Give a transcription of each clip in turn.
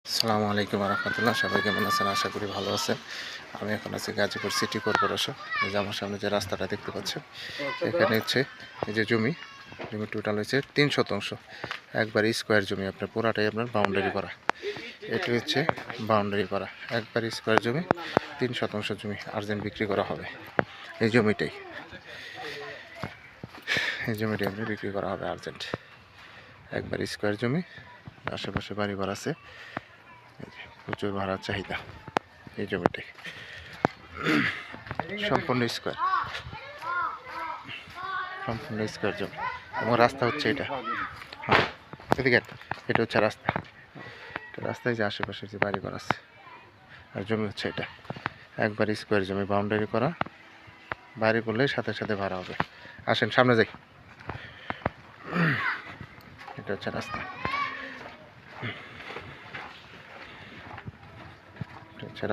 আসসালামু আলাইকুম রহমতুল্লাহ। সবাই কেমন আছেন? আশা করি ভালো আছেন। আমি এখন আছি গাজীপুর সিটি কর্পোরেশন। এই যে আমার সামনে যে রাস্তাটা দেখতে পাচ্ছেন, এখানে হচ্ছে এই যে জমি টোটাল হচ্ছে 3 শতাংশ, একবার স্কোয়ার জমি, আপনার পুরাটাই আপনার বাউন্ডারি করা। এটি হচ্ছে বাউন্ডারি করা একবার স্কোয়ার জমি, 3 শতাংশ জমি আর্জেন্ট বিক্রি করা হবে। এই জমিটাই আপনি বিক্রি করা হবে আর্জেন্ট, একবার স্কোয়ার জমি। আশেপাশে বাড়িঘর আছে, প্রচুর ভাড়ার চাহিদা। এই জমিটাই সম্পূর্ণ স্কোয়ার জমি এবং রাস্তা হচ্ছে এটা। হ্যাঁ, এদিকে এটা হচ্ছে রাস্তা। রাস্তায় যে আশেপাশে যে বাড়িঘর আছে, আর জমি হচ্ছে এটা একবার স্কোয়ার জমি, বাউন্ডারি করা। বাড়ি করলে সাথে সাথে ভাড়া হবে। আসেন সামনে যাই। এটা হচ্ছে রাস্তা,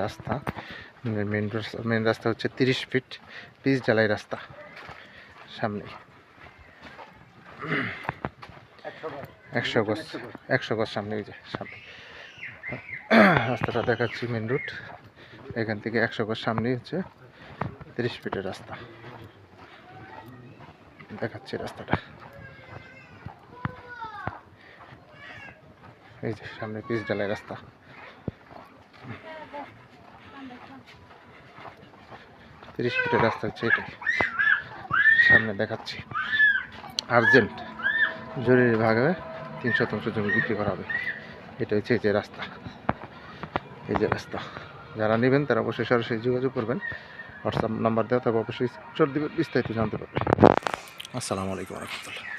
রাস্তা মেন রাস্তা হচ্ছে 30 ফিট পিচ ঢালাই রাস্তা। সামনে 100 গজ সামনে, এই যে সামনে রাস্তাটা দেখাচ্ছি, মেন রুট। এখান থেকে 100 গজ সামনেই হচ্ছে 30 ফিটের রাস্তা। দেখাচ্ছি রাস্তাটা, এই যে সামনে পিচ ঢালাই রাস্তা। তিরিশ ফিটের রাস্তা হচ্ছে এটাই। সামনে দেখাচ্ছি আর্জেন্ট জরুরিভাবে 3 শতাংশ জমি বিক্রি করা হবে। এটা হচ্ছে এই যে রাস্তা, যারা নেবেন তারা অবশ্যই সরাসরি যোগাযোগ করবেন। হোয়াটসঅ্যাপ নাম্বার দেওয়া, তবে অবশ্যই স্ক্রিনশট দিবেন, বিস্তারিত জানতে পারবেন। আসসালামু আলাইকুম রহমতুল্লাহ।